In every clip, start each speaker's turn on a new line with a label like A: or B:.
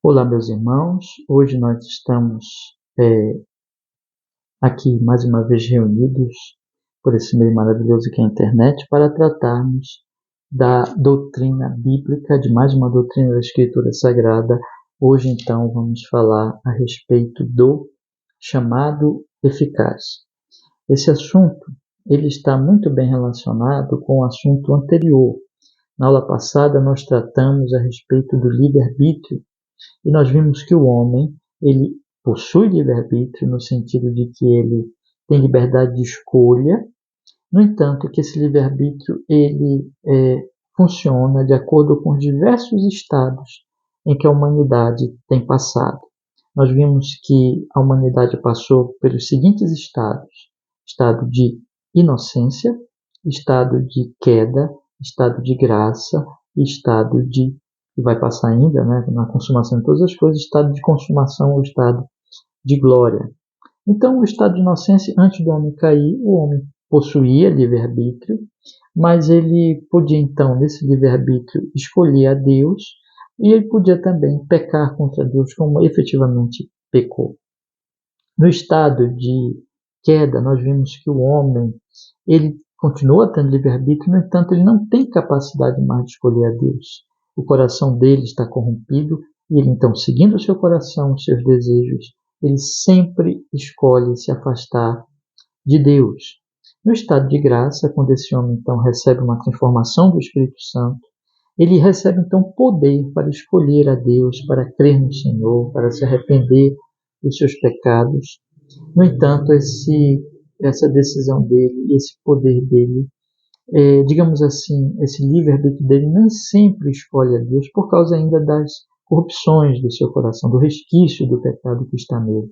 A: Olá, meus irmãos. Hoje nós estamos aqui mais uma vez reunidos por esse meio maravilhoso que é a internet para tratarmos da doutrina bíblica, de mais uma doutrina da Escritura Sagrada. Hoje, então, vamos falar a respeito do chamado eficaz. Esse assunto ele está muito bem relacionado com o assunto anterior. Na aula passada, nós tratamos a respeito do livre-arbítrio. E nós vimos que o homem, ele possui livre-arbítrio no sentido de que ele tem liberdade de escolha. No entanto, que esse livre-arbítrio ele funciona de acordo com os diversos estados em que a humanidade tem passado. Nós vimos que a humanidade passou pelos seguintes estados: estado de inocência, estado de queda, estado de graça e estado de que vai passar ainda, na consumação de todas as coisas, estado de consumação ou estado de glória. Então, o estado de inocência, antes do homem cair, o homem possuía livre-arbítrio, mas ele podia, então, nesse livre-arbítrio, escolher a Deus, e ele podia também pecar contra Deus, como efetivamente pecou. No estado de queda, nós vimos que o homem, ele continua tendo livre-arbítrio, no entanto, ele não tem capacidade mais de escolher a Deus. O coração dele está corrompido e ele, então, seguindo o seu coração, os seus desejos, ele sempre escolhe se afastar de Deus. No estado de graça, quando esse homem, então, recebe uma transformação do Espírito Santo, ele recebe, então, poder para escolher a Deus, para crer no Senhor, para se arrepender dos seus pecados. No entanto, essa decisão dele, esse poder dele, digamos assim, esse livre-arbítrio dele nem sempre escolhe a Deus por causa ainda das corrupções do seu coração, do resquício do pecado que está nele.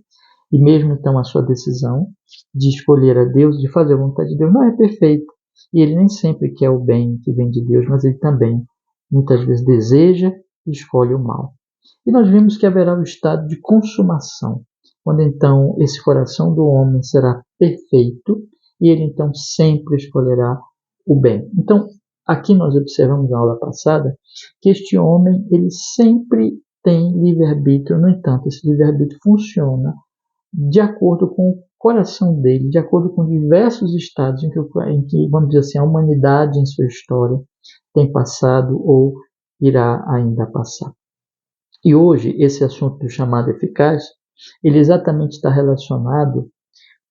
A: E mesmo então a sua decisão de escolher a Deus, de fazer a vontade de Deus, não é perfeita. E ele nem sempre quer o bem que vem de Deus, mas ele também muitas vezes deseja e escolhe o mal. E nós vimos que haverá o estado de consumação, quando então esse coração do homem será perfeito e ele então sempre escolherá o bem. Então, aqui nós observamos na aula passada que este homem ele sempre tem livre-arbítrio, no entanto, esse livre-arbítrio funciona de acordo com o coração dele, de acordo com diversos estados em que, vamos dizer assim, a humanidade em sua história tem passado ou irá ainda passar. E hoje, esse assunto do chamado eficaz, ele exatamente está relacionado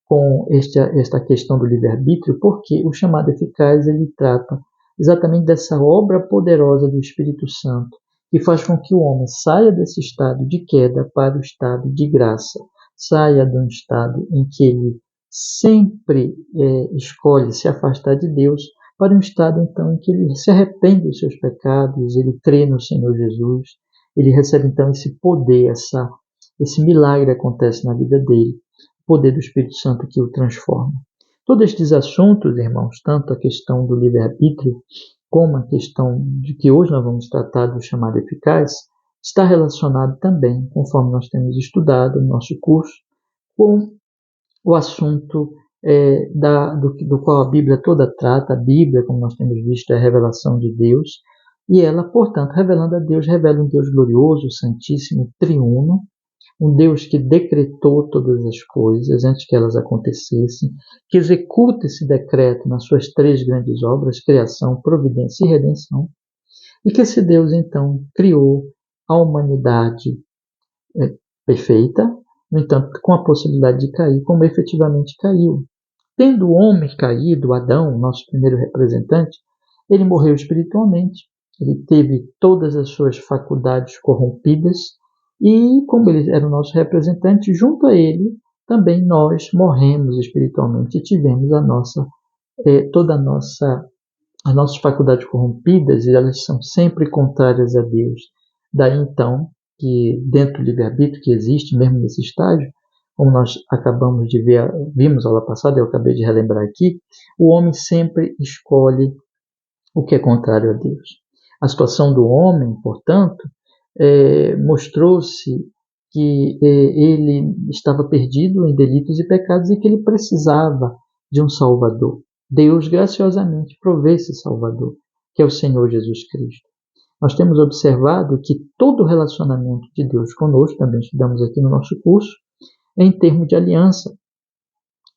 A: com esta questão do livre-arbítrio, porque o chamado eficaz ele trata exatamente dessa obra poderosa do Espírito Santo, que faz com que o homem saia desse estado de queda para o estado de graça, saia de um estado em que ele sempre escolhe se afastar de Deus, para um estado então em que ele se arrepende dos seus pecados, ele crê no Senhor Jesus, ele recebe então esse poder, esse milagre acontece na vida dele, o poder do Espírito Santo que o transforma. Todos estes assuntos, irmãos, tanto a questão do livre-arbítrio, como a questão de que hoje nós vamos tratar do chamado eficaz, está relacionado também, conforme nós temos estudado no nosso curso, com o assunto do qual a Bíblia toda trata. A Bíblia, como nós temos visto, é a revelação de Deus, e ela, portanto, revelando a Deus, revela um Deus glorioso, santíssimo, triuno, um Deus que decretou todas as coisas antes que elas acontecessem, que executa esse decreto nas suas três grandes obras, criação, providência e redenção, e que esse Deus, então, criou a humanidade perfeita, no entanto, com a possibilidade de cair, como efetivamente caiu. Tendo o homem caído, Adão, nosso primeiro representante, ele morreu espiritualmente, ele teve todas as suas faculdades corrompidas, e como ele era o nosso representante, junto a ele, também nós morremos espiritualmente e tivemos as nossas faculdades corrompidas, e elas são sempre contrárias a Deus. Daí então, que dentro do livre-arbítrio que existe, mesmo nesse estágio, como nós acabamos de ver, vimos a aula passada, eu acabei de relembrar aqui, o homem sempre escolhe o que é contrário a Deus. A situação do homem, portanto, mostrou-se que ele estava perdido em delitos e pecados e que ele precisava de um Salvador. Deus graciosamente provê esse Salvador, que é o Senhor Jesus Cristo. nós temos observado que todo o relacionamento de Deus conosco, também estudamos aqui no nosso curso, é em termos de aliança.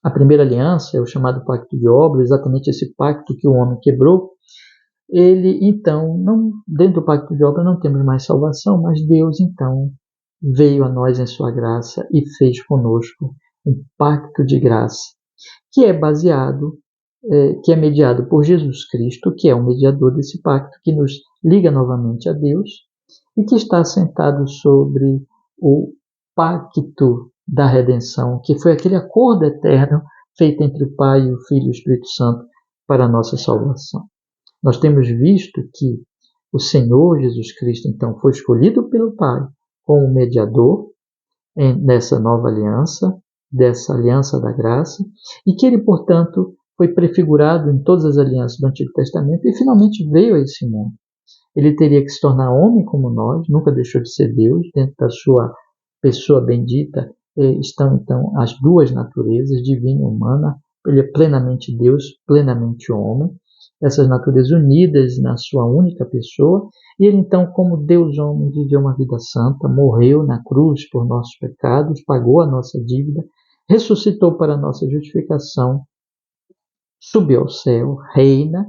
A: A primeira aliança é o chamado pacto de obras, exatamente esse pacto que o homem quebrou. Ele, então, dentro do pacto de obras não temos mais salvação, mas Deus, então, veio a nós em sua graça e fez conosco um pacto de graça, que é que é mediado por Jesus Cristo, que é o mediador desse pacto, que nos liga novamente a Deus e que está assentado sobre o pacto da redenção, que foi aquele acordo eterno feito entre o Pai, o Filho e o Espírito Santo para a nossa salvação. Nós temos visto que o Senhor Jesus Cristo, então, foi escolhido pelo Pai como mediador nessa nova aliança, dessa aliança da graça, e que ele, portanto, foi prefigurado em todas as alianças do Antigo Testamento e finalmente veio a esse mundo. Ele teria que se tornar homem como nós, nunca deixou de ser Deus, dentro da sua pessoa bendita estão então as duas naturezas, divina e humana. Ele é plenamente Deus, plenamente homem, essas naturezas unidas na sua única pessoa, e ele então, como Deus homem, viveu uma vida santa, morreu na cruz por nossos pecados, pagou a nossa dívida, ressuscitou para a nossa justificação, subiu ao céu, reina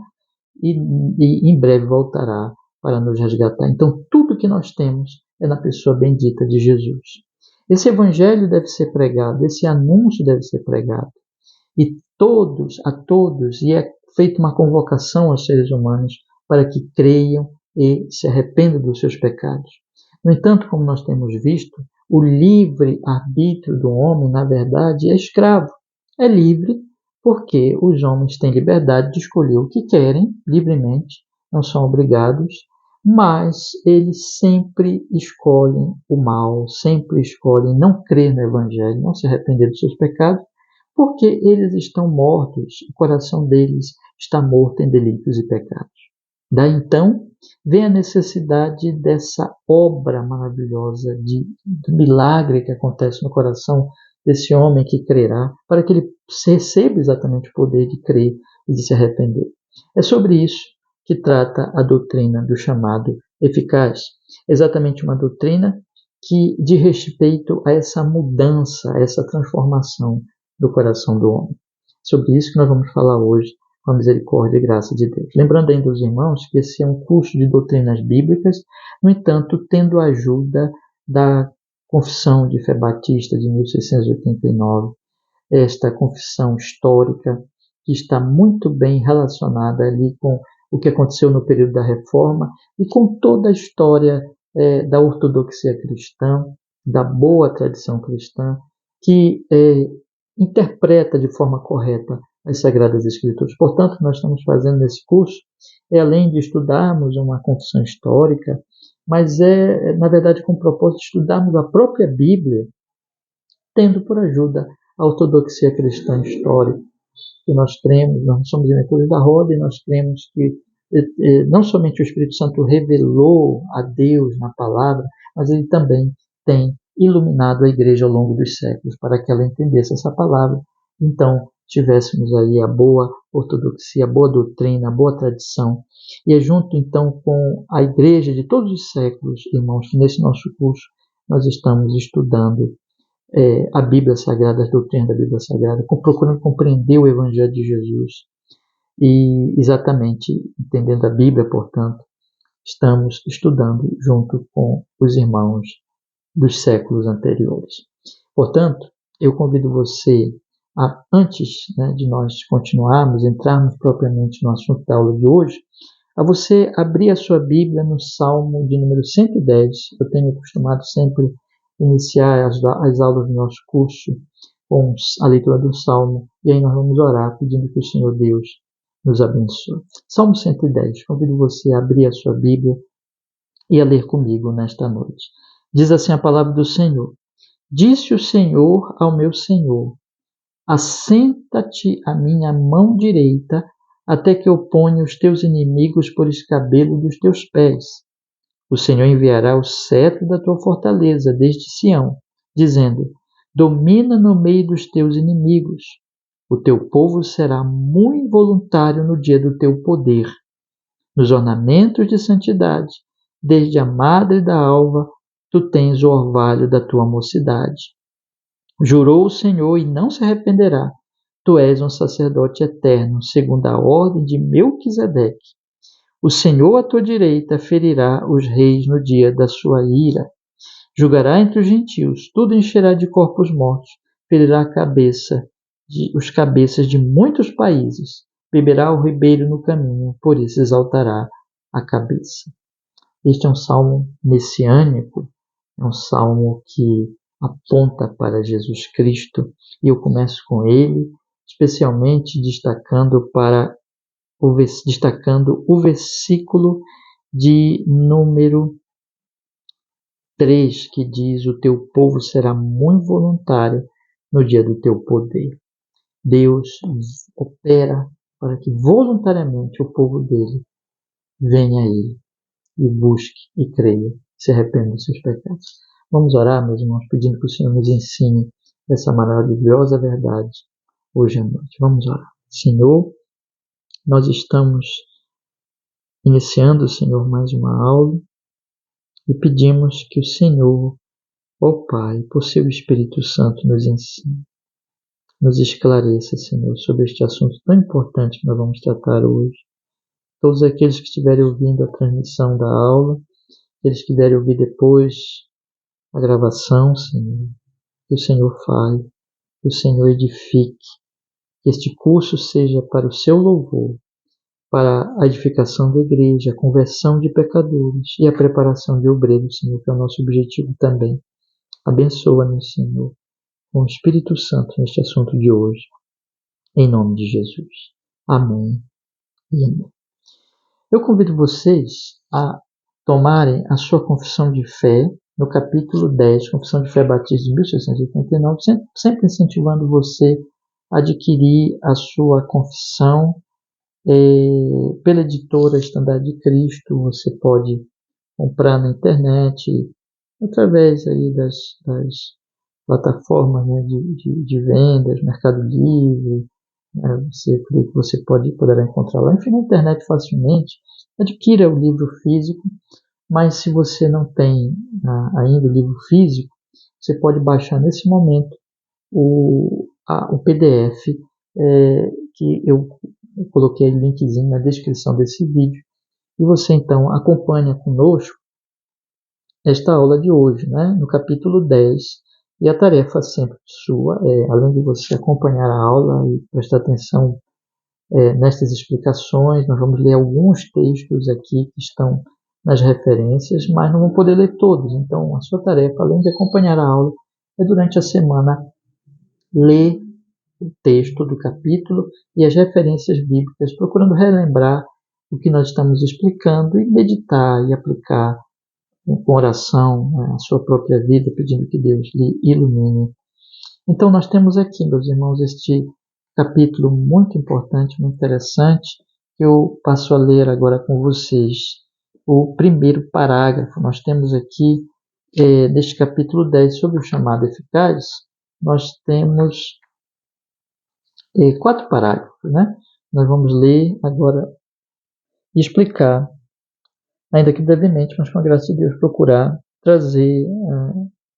A: e em breve voltará para nos resgatar. Então, tudo que nós temos é na pessoa bendita de Jesus. Esse evangelho deve ser pregado, esse anúncio deve ser pregado. E a todos, e é feita uma convocação aos seres humanos para que creiam e se arrependam dos seus pecados. No entanto, como nós temos visto, o livre arbítrio do homem, na verdade, é escravo. É livre porque os homens têm liberdade de escolher o que querem livremente, não são obrigados, mas eles sempre escolhem o mal, sempre escolhem não crer no Evangelho, não se arrepender dos seus pecados, porque eles estão mortos, o coração deles está morto em delitos e pecados. Daí então vem a necessidade dessa obra maravilhosa, do milagre que acontece no coração desse homem que crerá, para que ele receba exatamente o poder de crer e de se arrepender. É sobre isso que trata a doutrina do chamado eficaz. Exatamente uma doutrina que diz respeito a essa mudança, a essa transformação do coração do homem. Sobre isso que nós vamos falar hoje, com a misericórdia e graça de Deus. Lembrando ainda os irmãos que esse é um curso de doutrinas bíblicas, no entanto, tendo a ajuda da Confissão de Fé Batista de 1689, esta confissão histórica que está muito bem relacionada ali com o que aconteceu no período da Reforma e com toda a história da ortodoxia cristã, da boa tradição cristã, que interpreta de forma correta as Sagradas Escrituras. Portanto, nós estamos fazendo nesse curso, além de estudarmos uma confissão histórica, mas na verdade, com o propósito de estudarmos a própria Bíblia, tendo por ajuda a ortodoxia cristã histórica, que nós cremos, nós somos eleitores da roda e nós cremos que não somente o Espírito Santo revelou a Deus na palavra, mas ele também tem iluminado a igreja ao longo dos séculos para que ela entendesse essa palavra. Então, tivéssemos aí a boa ortodoxia, a boa doutrina, a boa tradição. E é junto, então, com a igreja de todos os séculos, irmãos, que nesse nosso curso nós estamos estudando a Bíblia Sagrada, as doutrinas da Bíblia Sagrada, procurando compreender o Evangelho de Jesus. E exatamente entendendo a Bíblia, portanto, estamos estudando junto com os irmãos dos séculos anteriores. Portanto, eu convido você antes de nós continuarmos, entrarmos propriamente no assunto da aula de hoje, a você abrir a sua Bíblia no Salmo de número 110. Eu tenho acostumado sempre iniciar as aulas do nosso curso com a leitura do Salmo, e aí nós vamos orar pedindo que o Senhor Deus nos abençoe. Salmo 110, convido você a abrir a sua Bíblia e a ler comigo nesta noite. Diz assim a palavra do Senhor: Disse o Senhor ao meu Senhor: Assenta-te à minha mão direita, até que eu ponha os teus inimigos por escabelo dos teus pés. O Senhor enviará o cetro da tua fortaleza desde Sião, dizendo: Domina no meio dos teus inimigos. O teu povo será muito voluntário no dia do teu poder. Nos ornamentos de santidade desde a madre da alva, tu tens o orvalho da tua mocidade. Jurou o Senhor e não se arrependerá. Tu és um sacerdote eterno, segundo a ordem de Melquisedeque. O Senhor à tua direita ferirá os reis no dia da sua ira. Julgará entre os gentios, tudo encherá de corpos mortos, ferirá os cabeças de muitos países, beberá o ribeiro no caminho, por isso exaltará a cabeça. Este é um salmo messiânico, é um salmo que aponta para Jesus Cristo, e eu começo com ele, especialmente destacando o versículo de número 3, que diz: o teu povo será muito voluntário no dia do teu poder. Deus opera para que voluntariamente o povo dele venha a ele e busque e creia, se arrependa dos seus pecados. Vamos orar, meus irmãos, pedindo que o Senhor nos ensine essa maravilhosa verdade hoje à noite. Vamos orar. Senhor, nós estamos iniciando, Senhor, mais uma aula e pedimos que o Senhor, ó Pai, por seu Espírito Santo, nos ensine, nos esclareça, Senhor, sobre este assunto tão importante que nós vamos tratar hoje. Todos aqueles que estiverem ouvindo a transmissão da aula, aqueles que estiverem ouvir depois a gravação, Senhor, que o Senhor fale, que o Senhor edifique, que este curso seja para o seu louvor, para a edificação da igreja, a conversão de pecadores e a preparação de obreiros, Senhor, que é o nosso objetivo também. Abençoa-nos, Senhor, com o Espírito Santo neste assunto de hoje, em nome de Jesus. Amém e amém. Eu convido vocês a tomarem a sua confissão de fé no capítulo 10, Confissão de Fé Batista de 1689, sempre incentivando você a adquirir a sua confissão pela editora Estandarte de Cristo. Você pode comprar na internet, através aí das plataformas, né, de vendas, Mercado Livre, você poderá encontrar lá, enfim, na internet facilmente. Adquira o livro físico, mas se você não tem ainda o livro físico, você pode baixar nesse momento o PDF, que eu coloquei o linkzinho na descrição desse vídeo, e você então acompanha conosco esta aula de hoje, né, no capítulo 10, e a tarefa sempre sua, além de você acompanhar a aula e prestar atenção nestas explicações, nós vamos ler alguns textos aqui que estão nas referências, mas não vamos poder ler todos. Então, a sua tarefa, além de acompanhar a aula, é durante a semana ler o texto do capítulo e as referências bíblicas, procurando relembrar o que nós estamos explicando e meditar e aplicar com oração a sua própria vida, pedindo que Deus lhe ilumine. Então, nós temos aqui, meus irmãos, este capítulo muito importante, muito interessante, que eu passo a ler agora com vocês. O primeiro parágrafo, nós temos aqui, deste capítulo 10, sobre o chamado eficaz, nós temos 4 parágrafos, né? Nós vamos ler agora e explicar, ainda que brevemente, mas com a graça de Deus, procurar trazer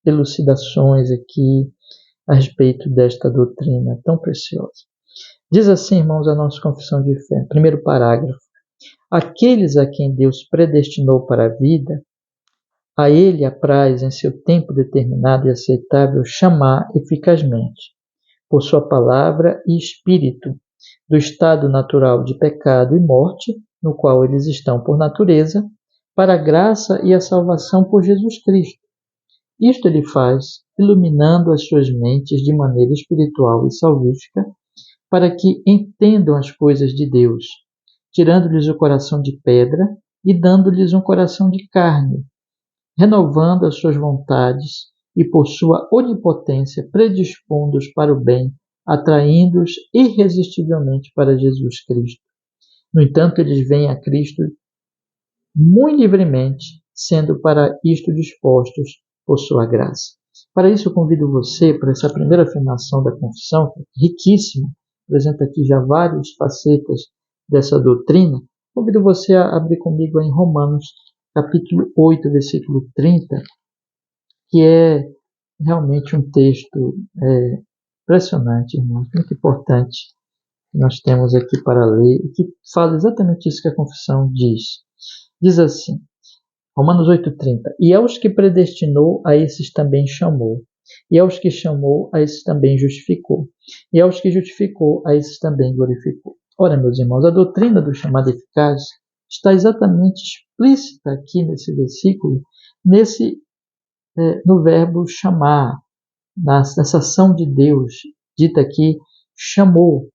A: elucidações aqui a respeito desta doutrina tão preciosa. Diz assim, irmãos, a nossa confissão de fé, primeiro parágrafo: aqueles a quem Deus predestinou para a vida, a ele apraz em seu tempo determinado e aceitável chamar eficazmente, por sua palavra e espírito, do estado natural de pecado e morte, no qual eles estão por natureza, para a graça e a salvação por Jesus Cristo. Isto ele faz, iluminando as suas mentes de maneira espiritual e salvífica, para que entendam as coisas de Deus, tirando-lhes o coração de pedra e dando-lhes um coração de carne, renovando as suas vontades e, por sua onipotência, predispondo-os para o bem, atraindo-os irresistivelmente para Jesus Cristo. No entanto, eles vêm a Cristo muito livremente, sendo para isto dispostos por sua graça. Para isso, eu convido você para essa primeira afirmação da confissão, riquíssima, apresenta aqui já várias facetas dessa doutrina. Convido você a abrir comigo em Romanos, capítulo 8, versículo 30, que é realmente um texto impressionante, irmãos, muito importante, que nós temos aqui para ler, e que fala exatamente isso que a confissão diz. Diz assim, Romanos 8,30, e aos que predestinou, a esses também chamou, e aos que chamou, a esses também justificou, e aos que justificou, a esses também glorificou. Ora, meus irmãos, a doutrina do chamado eficaz está exatamente explícita aqui nesse versículo, no verbo chamar, nessa ação de Deus, dita aqui, chamou.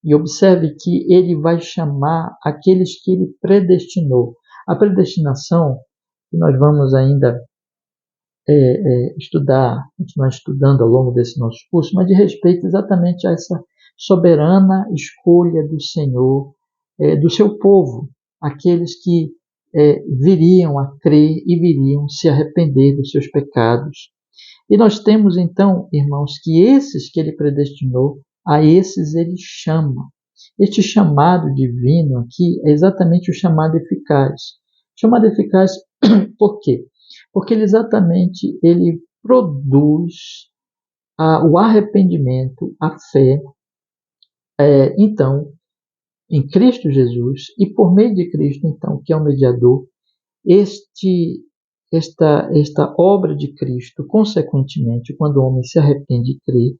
A: E observe que ele vai chamar aqueles que ele predestinou. A predestinação, que nós vamos ainda continuar estudando ao longo desse nosso curso, mas de respeito exatamente a essa soberana escolha do Senhor, do seu povo, aqueles que viriam a crer e viriam se arrepender dos seus pecados. E nós temos então, irmãos, que esses que ele predestinou, a esses ele chama. Este chamado divino aqui é exatamente o chamado eficaz. Chamado eficaz por quê? Porque ele produz o arrependimento, a fé, então, em Cristo Jesus, e por meio de Cristo, então, que é o mediador, esta obra de Cristo, consequentemente, quando o homem se arrepende e crê,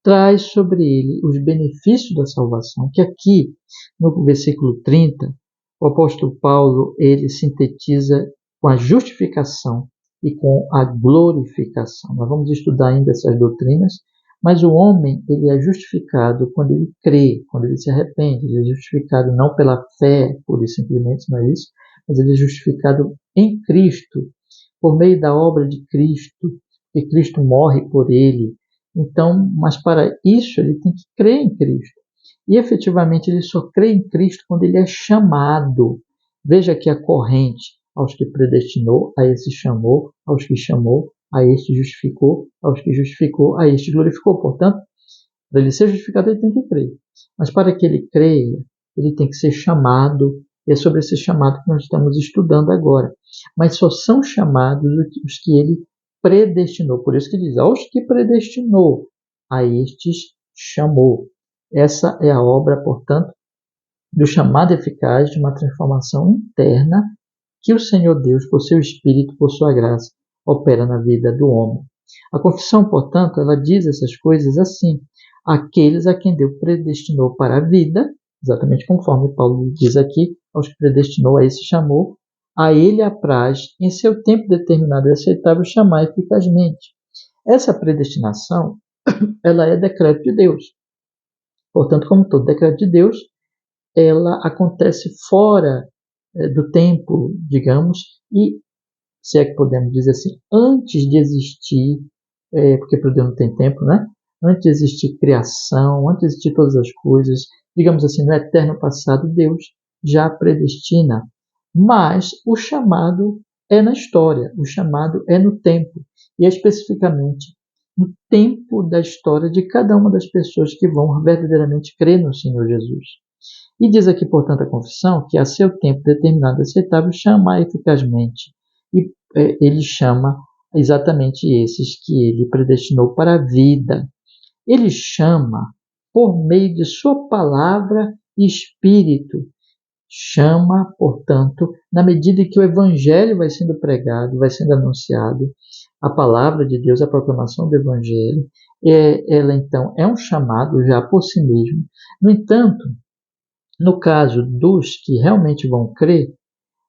A: traz sobre ele os benefícios da salvação, que aqui, no versículo 30, o apóstolo Paulo, ele sintetiza com a justificação e com a glorificação. Nós vamos estudar ainda essas doutrinas, mas o homem, ele é justificado quando ele crê, quando ele se arrepende. Ele é justificado não pela fé, pura e simplesmente, não é isso, mas ele é justificado em Cristo, por meio da obra de Cristo, que Cristo morre por ele. Então, mas para isso ele tem que crer em Cristo. E efetivamente ele só crê em Cristo quando ele é chamado. Veja aqui a corrente: aos que predestinou, a esses chamou, aos que chamou, a este justificou, aos que justificou, a este glorificou. Portanto, para ele ser justificado, ele tem que crer. Mas para que ele creia, ele tem que ser chamado. E é sobre esse chamado que nós estamos estudando agora. Mas só são chamados os que ele predestinou. Por isso que diz, aos que predestinou, a estes chamou. Essa é a obra, portanto, do chamado eficaz de uma transformação interna que o Senhor Deus, por seu Espírito, por sua graça, opera na vida do homem. A confissão, portanto, ela diz essas coisas assim: aqueles a quem Deus predestinou para a vida, exatamente conforme Paulo diz aqui, aos que predestinou, a esse chamou, a ele apraz, em seu tempo determinado e aceitável, chamar eficazmente. Essa predestinação, ela é decreto de Deus. Portanto, como todo decreto de Deus, ela acontece fora do tempo, digamos, e, se é que podemos dizer assim, antes de existir, porque para Deus não tem tempo, né? Antes de existir criação, antes de existir todas as coisas, digamos assim, no eterno passado, Deus já predestina. Mas o chamado é na história, o chamado é no tempo, e é especificamente no tempo da história de cada uma das pessoas que vão verdadeiramente crer no Senhor Jesus. E diz aqui, portanto, a confissão que a seu tempo determinado e aceitável chama eficazmente. E ele chama exatamente esses que ele predestinou para a vida. Ele chama por meio de sua palavra e espírito. Chama, portanto, na medida em que o evangelho vai sendo pregado, vai sendo anunciado, a palavra de Deus, a proclamação do evangelho, ela então é um chamado já por si mesmo. No entanto, no caso dos que realmente vão crer,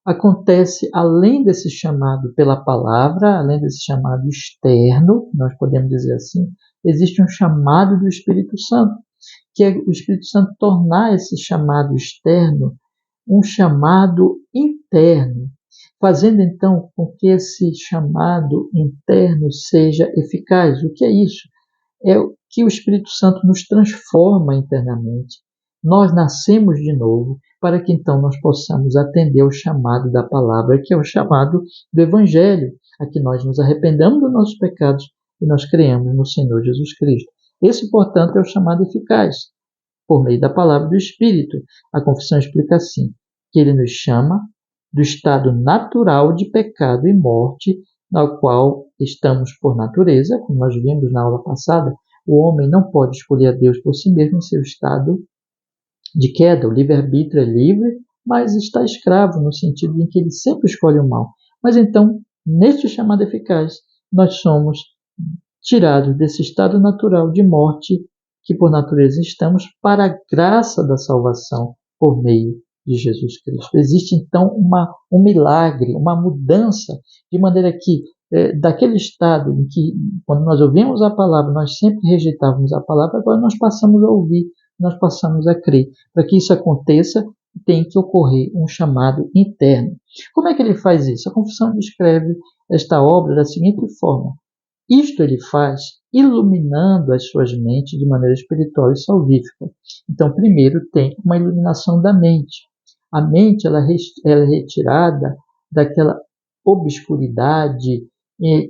A: acontece além desse chamado pela palavra, além desse chamado externo, nós podemos dizer assim, existe um chamado do Espírito Santo, que é o Espírito Santo tornar esse chamado externo um chamado interno, fazendo então com que esse chamado interno seja eficaz. O que é isso? É que o Espírito Santo nos transforma internamente. Nós nascemos de novo para que então nós possamos atender ao chamado da palavra, que é o chamado do Evangelho, a que nós nos arrependamos dos nossos pecados e nós creemos no Senhor Jesus Cristo. Esse, portanto, é o chamado eficaz, por meio da palavra do Espírito. A confissão explica assim, que ele nos chama do estado natural de pecado e morte, no qual estamos por natureza, como nós vimos na aula passada. O homem não pode escolher a Deus por si mesmo em seu estado de queda. O livre-arbítrio é livre, mas está escravo, no sentido em que ele sempre escolhe o mal. Mas então, neste chamado eficaz, nós somos tirados desse estado natural de morte, que por natureza estamos, para a graça da salvação por meio de Jesus Cristo. Existe então um milagre, uma mudança, de maneira que daquele estado em que, quando nós ouvimos a palavra, nós sempre rejeitávamos a palavra, agora nós passamos a ouvir, nós passamos a crer. Para que isso aconteça, tem que ocorrer um chamado interno. Como é que ele faz isso? A confissão descreve esta obra da seguinte forma: isto ele faz iluminando as suas mentes de maneira espiritual e salvífica. Então, primeiro tem uma iluminação da mente. A mente ela é retirada daquela obscuridade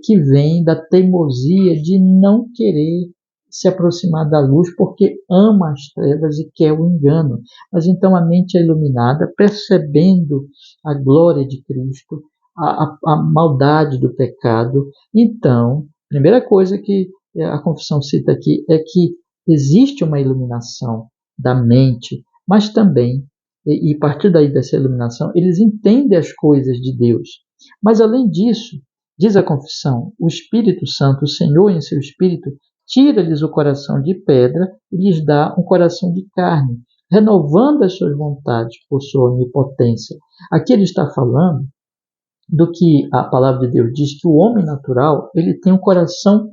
A: que vem da teimosia de não querer se aproximar da luz porque ama as trevas e quer o engano. Mas então a mente é iluminada, percebendo a glória de Cristo, a maldade do pecado. Então, a primeira coisa que a confissão cita aqui é que existe uma iluminação da mente, mas também, e a partir daí dessa iluminação, eles entendem as coisas de Deus. Mas além disso, diz a confissão, o Espírito Santo, o Senhor em seu Espírito, tira-lhes o coração de pedra e lhes dá um coração de carne, renovando as suas vontades por sua onipotência. Aqui ele está falando do que a palavra de Deus diz, que o homem natural ele tem um coração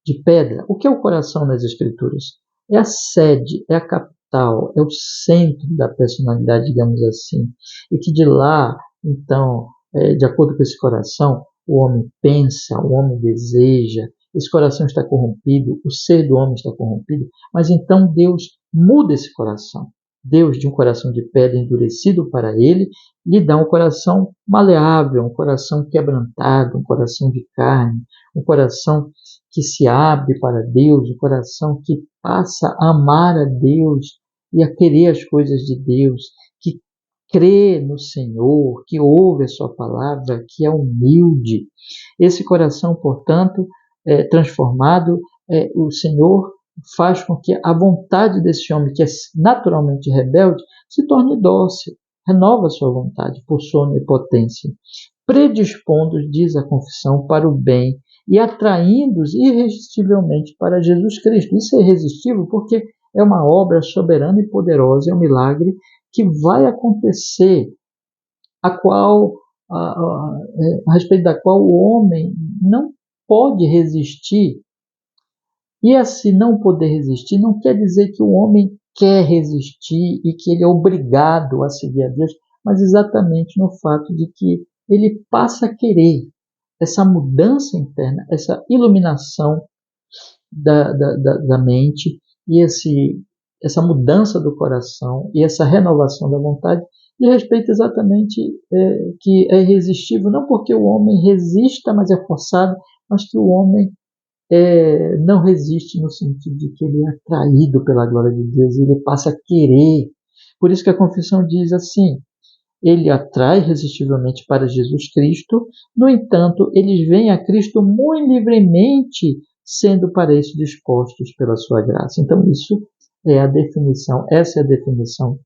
A: de pedra. O que é o coração nas Escrituras? É a sede, é a capital, é o centro da personalidade, digamos assim. E que de lá, então, de acordo com esse coração, o homem pensa, o homem deseja, esse coração está corrompido, o ser do homem está corrompido, mas então Deus muda esse coração. Deus, de um coração de pedra endurecido para ele, lhe dá um coração maleável, um coração quebrantado, um coração de carne, um coração que se abre para Deus, um coração que passa a amar a Deus e a querer as coisas de Deus, que crê no Senhor, que ouve a sua palavra, que é humilde. Esse coração, portanto, transformado, o Senhor faz com que a vontade desse homem, que é naturalmente rebelde, se torne dócil, renova a sua vontade por sua onipotência, predispondo, diz a confissão, para o bem e atraindo-os irresistivelmente para Jesus Cristo. Isso é irresistível porque é uma obra soberana e poderosa, é um milagre que vai acontecer, a respeito da qual o homem não pode resistir. E assim não poder resistir não quer dizer que o homem quer resistir e que ele é obrigado a seguir a Deus, mas exatamente no fato de que ele passa a querer essa mudança interna, essa iluminação da mente e essa mudança do coração e essa renovação da vontade, de respeito exatamente que é irresistível, não porque o homem resista, mas é forçado, mas que o homem não resiste no sentido de que ele é atraído pela glória de Deus e ele passa a querer. Por isso que a confissão diz assim: ele atrai irresistivelmente para Jesus Cristo, no entanto, eles vêm a Cristo muito livremente, sendo para isso dispostos pela sua graça. Então, isso é a definição, essa é a definição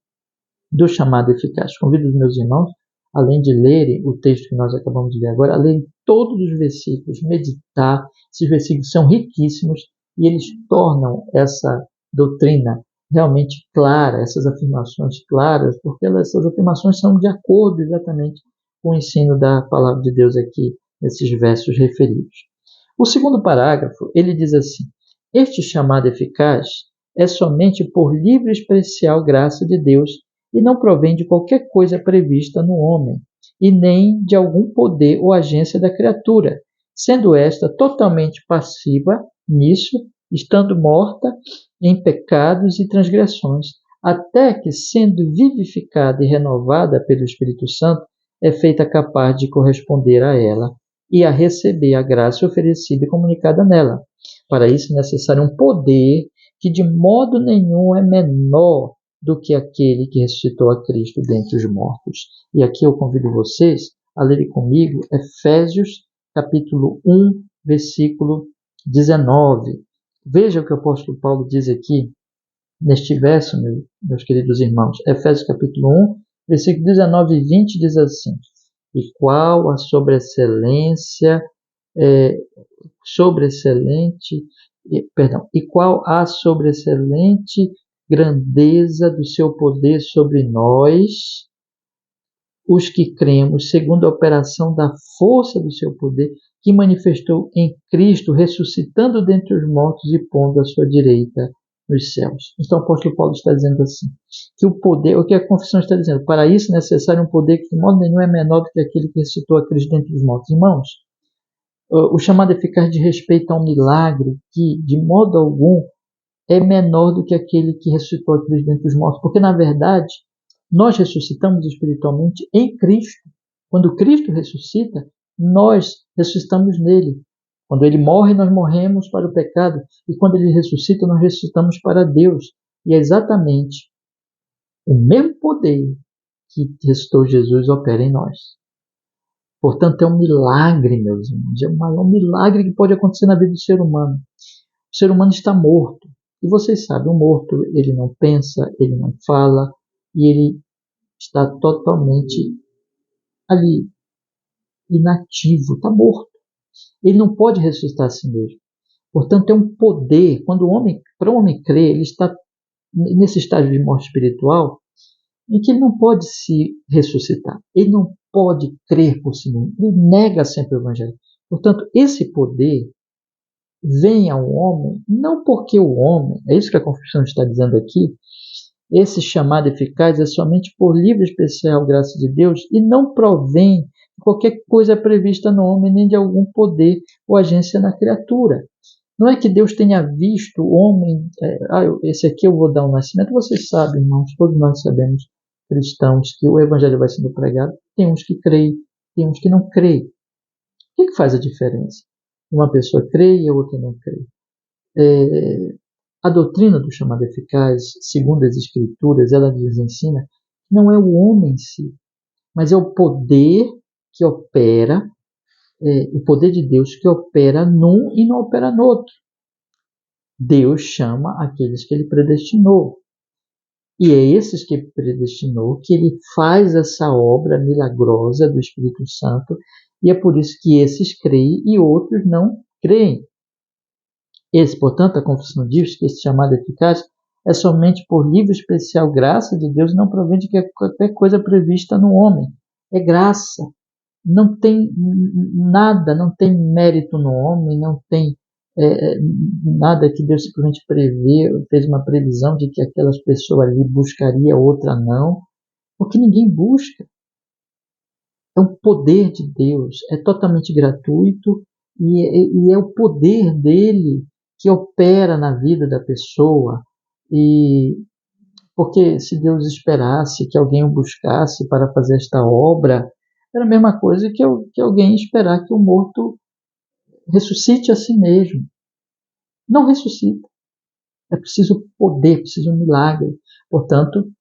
A: do chamado eficaz. Convido os meus irmãos, além de lerem o texto que nós acabamos de ler agora, a lerem todos os versículos, meditar. Esses versículos são riquíssimos e eles tornam essa doutrina realmente clara, essas afirmações claras, porque essas afirmações são de acordo exatamente com o ensino da palavra de Deus aqui, nesses versos referidos. O segundo parágrafo, ele diz assim: este chamado eficaz é somente por livre e especial graça de Deus e não provém de qualquer coisa prevista no homem, e nem de algum poder ou agência da criatura, sendo esta totalmente passiva nisso, estando morta em pecados e transgressões, até que, sendo vivificada e renovada pelo Espírito Santo, é feita capaz de corresponder a ela e a receber a graça oferecida e comunicada nela. Para isso é necessário um poder que de modo nenhum é menor do que aquele que ressuscitou a Cristo dentre os mortos. E aqui eu convido vocês a lerem comigo Efésios capítulo 1, versículo 19. Veja o que o apóstolo Paulo diz aqui neste verso, meus queridos irmãos. Efésios capítulo 1, versículo 19 e 20 diz assim: e qual a e qual a sobreexcelente grandeza do seu poder sobre nós, os que cremos, segundo a operação da força do seu poder, que manifestou em Cristo, ressuscitando dentre os mortos e pondo à sua direita nos céus. Então o apóstolo Paulo está dizendo assim, que o poder, o que a confissão está dizendo, para isso é necessário um poder que de modo nenhum é menor do que aquele que ressuscitou a Cristo dentre os mortos. Irmãos, o chamado eficaz de respeito a um milagre que de modo algum é menor do que aquele que ressuscitou a Cristo dentre os mortos, porque na verdade nós ressuscitamos espiritualmente em Cristo. Quando Cristo ressuscita, nós ressuscitamos nele. Quando ele morre, nós morremos para o pecado. E quando ele ressuscita, nós ressuscitamos para Deus. E é exatamente o mesmo poder que ressuscitou Jesus opera em nós. Portanto, é um milagre, meus irmãos. É o maior milagre que pode acontecer na vida do ser humano. O ser humano está morto. E vocês sabem, o morto, ele não pensa, ele não fala, e ele está totalmente ali, inativo, está morto. Ele não pode ressuscitar a si mesmo. Portanto, é um poder. Para o homem crer, ele está nesse estágio de morte espiritual, em que ele não pode se ressuscitar. Ele não pode crer por si mesmo. Ele nega sempre o evangelho. Portanto, esse poder vem ao homem, não porque o homem, é isso que a confissão está dizendo aqui, esse chamado eficaz é somente por livre e especial graça de Deus e não provém de qualquer coisa prevista no homem, nem de algum poder ou agência na criatura. Não é que Deus tenha visto o homem, esse aqui eu vou dar um nascimento. Vocês sabem, irmãos, todos nós sabemos, cristãos, que o evangelho vai sendo pregado. Tem uns que creem, tem uns que não creem. O que faz a diferença? Uma pessoa crê e a outra não crê. A doutrina do chamado eficaz, segundo as Escrituras, ela nos ensina que não é o homem em si, mas é o poder que opera, o poder de Deus que opera num e não opera no outro. Deus chama aqueles que ele predestinou. E é esses que predestinou que ele faz essa obra milagrosa do Espírito Santo, e é por isso que esses creem e outros não creem. Portanto, a confissão diz que esse chamado eficaz é somente por livre e especial graça de Deus, não provém de qualquer coisa prevista no homem. É graça. Não tem nada, não tem mérito no homem, não tem nada que Deus simplesmente fez uma previsão de que aquelas pessoas ali buscaria, outra não, porque ninguém busca. É um poder de Deus, é totalmente gratuito e é o poder dele que opera na vida da pessoa. E porque se Deus esperasse que alguém o buscasse para fazer esta obra, era a mesma coisa que alguém esperar que o morto ressuscite a si mesmo. Não ressuscita. É preciso poder, preciso um milagre. Portanto,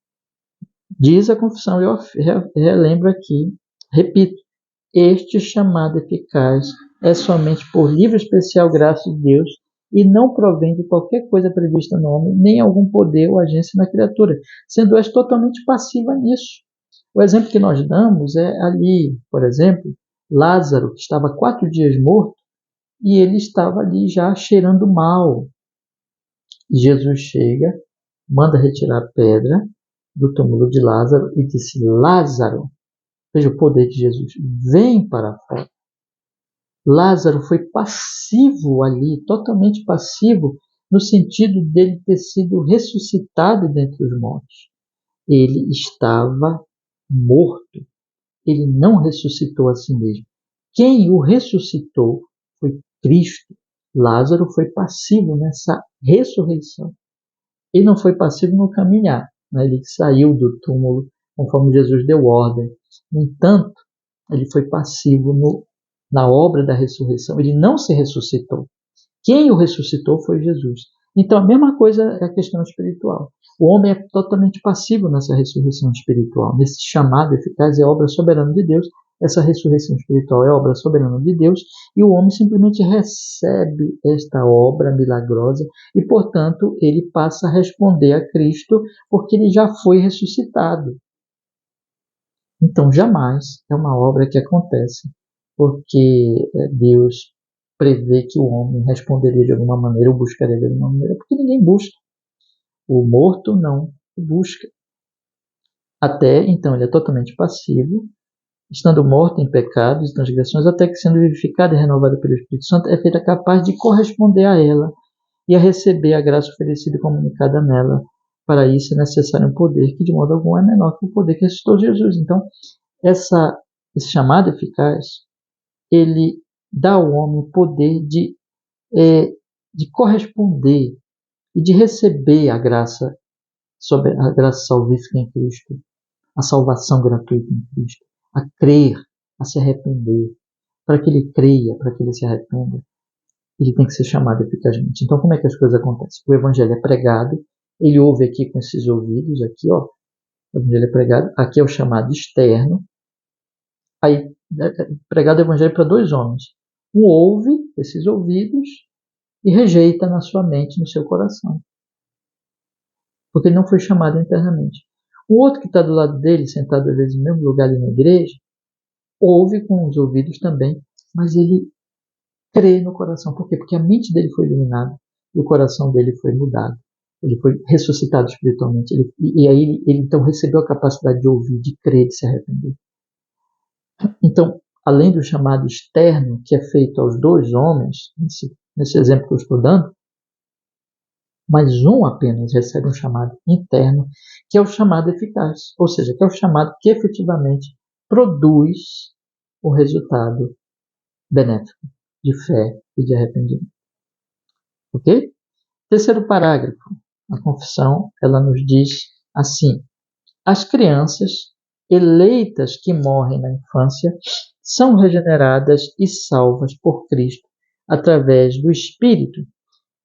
A: diz a confissão, eu relembro aqui, repito, este chamado eficaz é somente por livre e especial graça de Deus e não provém de qualquer coisa prevista no homem, nem algum poder ou agência na criatura, sendo esta totalmente passiva nisso. O exemplo que nós damos é ali, por exemplo, Lázaro, que estava 4 dias morto, e ele estava ali já cheirando mal. Jesus chega, manda retirar a pedra do túmulo de Lázaro e disse: Lázaro, veja o poder de Jesus, vem para fora. Lázaro foi passivo ali, totalmente passivo, no sentido dele ter sido ressuscitado dentre os mortos. Ele estava morto. Ele não ressuscitou a si mesmo. Quem o ressuscitou foi Cristo. Lázaro foi passivo nessa ressurreição. Ele não foi passivo no caminhar, né? Ele saiu do túmulo conforme Jesus deu ordem. No entanto, ele foi passivo na obra da ressurreição. Ele não se ressuscitou. Quem o ressuscitou foi Jesus. Então, a mesma coisa é a questão espiritual. O homem é totalmente passivo nessa ressurreição espiritual. Nesse chamado eficaz é obra soberana de Deus. Essa ressurreição espiritual é obra soberana de Deus. E o homem simplesmente recebe esta obra milagrosa e, portanto, ele passa a responder a Cristo porque ele já foi ressuscitado. Então, jamais é uma obra que acontece porque Deus prevê que o homem responderia de alguma maneira ou buscaria de alguma maneira, porque ninguém busca. O morto não busca. Até então ele é totalmente passivo, estando morto em pecados e transgressões, até que sendo vivificado e renovado pelo Espírito Santo, é feita capaz de corresponder a ela e a receber a graça oferecida e comunicada nela. Para isso é necessário um poder que de modo algum é menor que o poder que ressuscitou Jesus. Então, esse chamado eficaz, ele dá ao homem o poder de corresponder e de receber a graça salvífica em Cristo, a salvação gratuita em Cristo, a crer, a se arrepender. Para que ele creia, para que ele se arrependa, ele tem que ser chamado eficazmente. Então, como é que as coisas acontecem? O evangelho é pregado, ele ouve aqui com esses ouvidos, aqui, ó, o evangelho é pregado, aqui é o chamado externo. Aí, pregado o evangelho para dois homens. Um ouve com esses ouvidos e rejeita na sua mente, no seu coração. Porque ele não foi chamado internamente. O outro que está do lado dele, sentado às vezes no mesmo lugar ali na igreja, ouve com os ouvidos também, mas ele crê no coração. Por quê? Porque a mente dele foi iluminada e o coração dele foi mudado. Ele foi ressuscitado espiritualmente. E aí ele então recebeu a capacidade de ouvir, de crer, de se arrepender. Então, além do chamado externo, que é feito aos dois homens, nesse exemplo que eu estou dando, mas um apenas recebe um chamado interno, que é o chamado eficaz, ou seja, que é o chamado que efetivamente produz o resultado benéfico de fé e de arrependimento. Ok? Terceiro parágrafo. A confissão, ela nos diz assim: as crianças eleitas que morrem na infância são regeneradas e salvas por Cristo através do Espírito,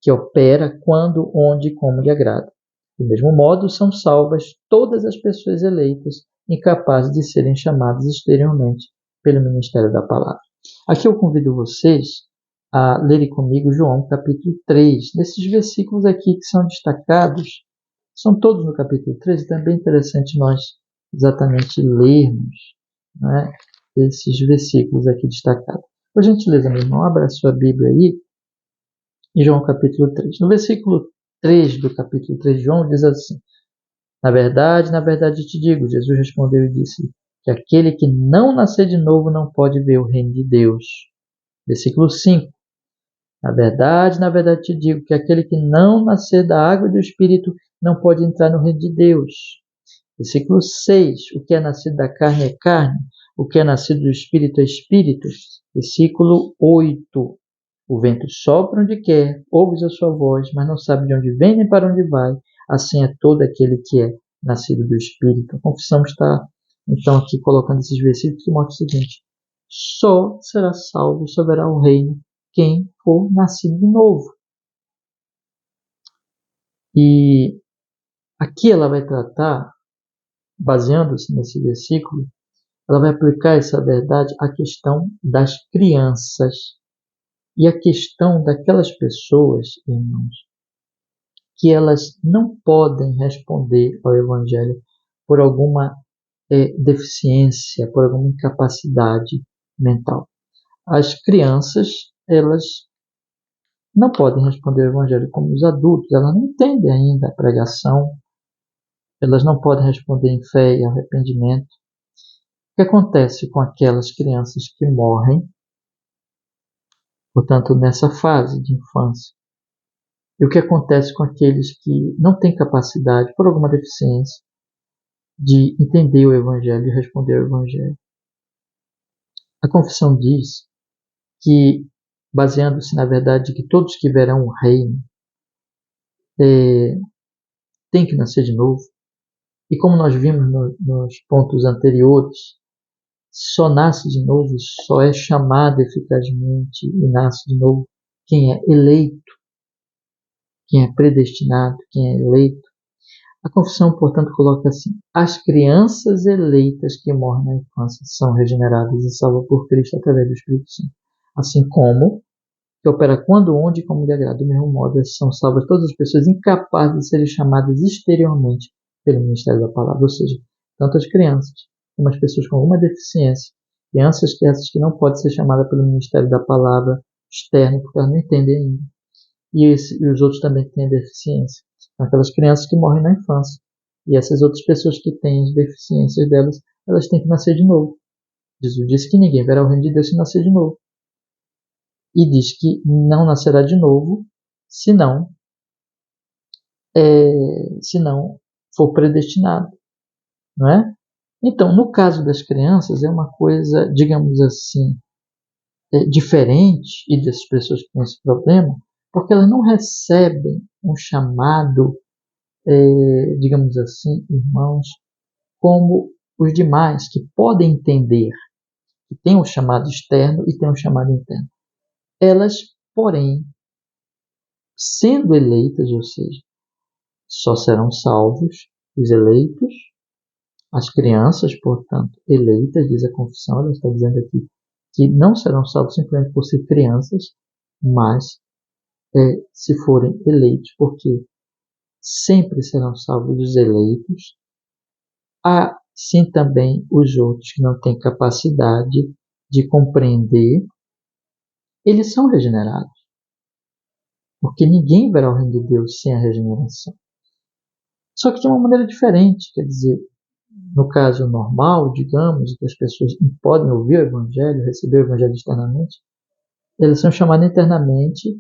A: que opera quando, onde e como lhe agrada. Do mesmo modo, são salvas todas as pessoas eleitas, incapazes de serem chamadas exteriormente pelo ministério da palavra. Aqui eu convido vocês a lerem comigo João capítulo 3. Nesses versículos aqui que são destacados, são todos no capítulo 3, então é bem interessante nós exatamente lermos, né, esses versículos aqui destacados. Por gentileza, meu irmão, abra a sua Bíblia aí, em João capítulo 3. No versículo 3 do capítulo 3 de João diz assim: na verdade, eu te digo, Jesus respondeu e disse, que aquele que não nascer de novo não pode ver o reino de Deus. Versículo 5. Na verdade, eu te digo que aquele que não nascer da água e do Espírito não pode entrar no reino de Deus. Versículo 6. O que é nascido da carne é carne, o que é nascido do Espírito é Espírito. Versículo 8. O vento sopra onde quer, ouves a sua voz, mas não sabe de onde vem nem para onde vai. Assim é todo aquele que é nascido do Espírito. A confissão está, então, aqui colocando esses versículos que mostram o seguinte: só será salvo, só verá o reino quem for nascido de novo. E aqui ela vai tratar, baseando-se nesse versículo, ela vai aplicar essa verdade à questão das crianças e à questão daquelas pessoas, irmãos, que elas não podem responder ao Evangelho por alguma deficiência, por alguma incapacidade mental. As crianças, elas não podem responder ao Evangelho como os adultos, elas não entendem ainda a pregação, elas não podem responder em fé e arrependimento. O que acontece com aquelas crianças que morrem, portanto, nessa fase de infância? E o que acontece com aqueles que não têm capacidade, por alguma deficiência, de entender o Evangelho e responder ao Evangelho? A confissão diz que, baseando-se na verdade de que todos que verão o reino têm que nascer de novo, e como nós vimos nos pontos anteriores, só nasce de novo, só é chamado eficazmente e nasce de novo quem é eleito, quem é predestinado, quem é eleito. A confissão, portanto, coloca assim: as crianças eleitas que morrem na infância são regeneradas e salvas por Cristo através do Espírito Santo. Assim como, que opera quando, onde e como lhe agrada. Do mesmo modo, são salvas todas as pessoas incapazes de serem chamadas exteriormente pelo ministério da palavra. Ou seja, tanto as crianças como as pessoas com alguma deficiência, crianças que essas que não podem ser chamadas pelo ministério da palavra externo, porque elas não entendem ainda. E os outros também que têm deficiência. Aquelas crianças que morrem na infância. E essas outras pessoas que têm as deficiências delas, elas têm que nascer de novo. Jesus disse que ninguém verá o reino de Deus se nascer de novo. E diz que não nascerá de novo se não for predestinado. Não é? Então, no caso das crianças, é uma coisa, digamos assim, diferente, e dessas pessoas que têm esse problema, porque elas não recebem um chamado, digamos assim, irmãos, como os demais, que podem entender que tem um chamado externo e tem um chamado interno. Elas, porém, sendo eleitas, ou seja, só serão salvos os eleitos, as crianças, portanto, eleitas, diz a confissão, ela está dizendo aqui que não serão salvos simplesmente por ser crianças, mas se forem eleitos, porque sempre serão salvos os eleitos. Há sim também os outros que não têm capacidade de compreender, eles são regenerados, porque ninguém verá o reino de Deus sem a regeneração. Só que de uma maneira diferente, quer dizer, no caso normal, digamos, que as pessoas podem ouvir o Evangelho, receber o Evangelho externamente, elas são chamadas internamente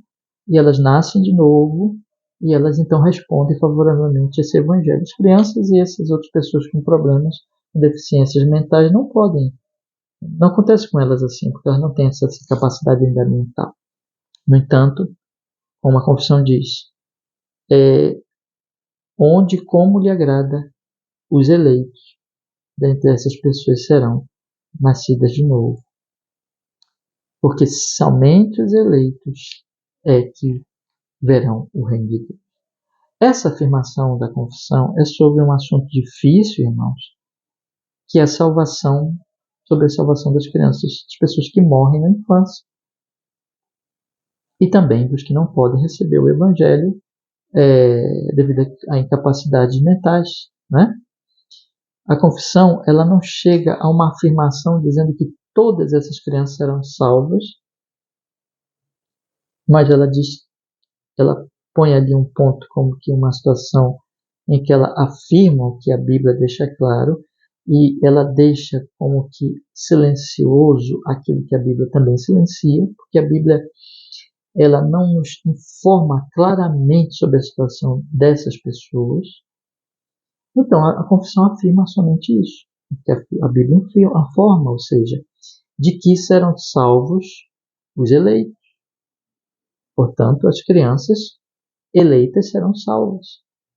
A: e elas nascem de novo e elas então respondem favoravelmente a esse Evangelho. As crianças e essas outras pessoas com problemas, com deficiências mentais, não podem. Não acontece com elas assim, porque elas não têm essa capacidade ainda mental. No entanto, como a confissão diz, onde e como lhe agrada, os eleitos dentre essas pessoas serão nascidas de novo. Porque somente os eleitos é que verão o reino de Deus. Essa afirmação da confissão é sobre um assunto difícil, irmãos, que é a salvação, sobre a salvação das crianças, das pessoas que morrem na infância. E também dos que não podem receber o Evangelho devido a incapacidades mentais, né? A confissão, ela não chega a uma afirmação dizendo que todas essas crianças serão salvas, mas ela põe ali um ponto como que uma situação em que ela afirma o que a Bíblia deixa claro e ela deixa como que silencioso aquilo que a Bíblia também silencia, porque a Bíblia ela não nos informa claramente sobre a situação dessas pessoas. Então, a confissão afirma somente isso, que a Bíblia informa, ou seja, de que serão salvos os eleitos. Portanto, as crianças eleitas serão salvas.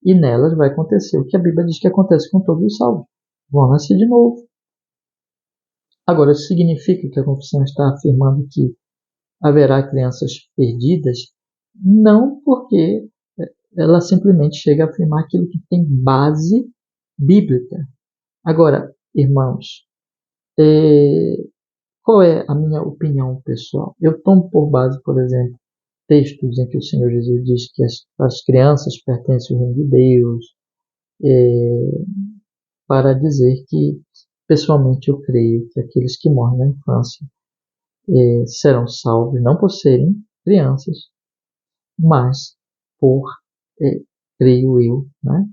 A: E nelas vai acontecer o que a Bíblia diz que acontece com todos os salvos. Vão nascer de novo. Agora, isso significa que a confissão está afirmando que haverá crianças perdidas? Não, porque ela simplesmente chega a afirmar aquilo que tem base bíblica. Agora, irmãos, qual é a minha opinião pessoal? Eu tomo por base, por exemplo, textos em que o Senhor Jesus diz que as crianças pertencem ao reino de Deus, para dizer que, pessoalmente, eu creio que aqueles que morrem na infância serão salvos, não por serem crianças, mas por, creio eu, né,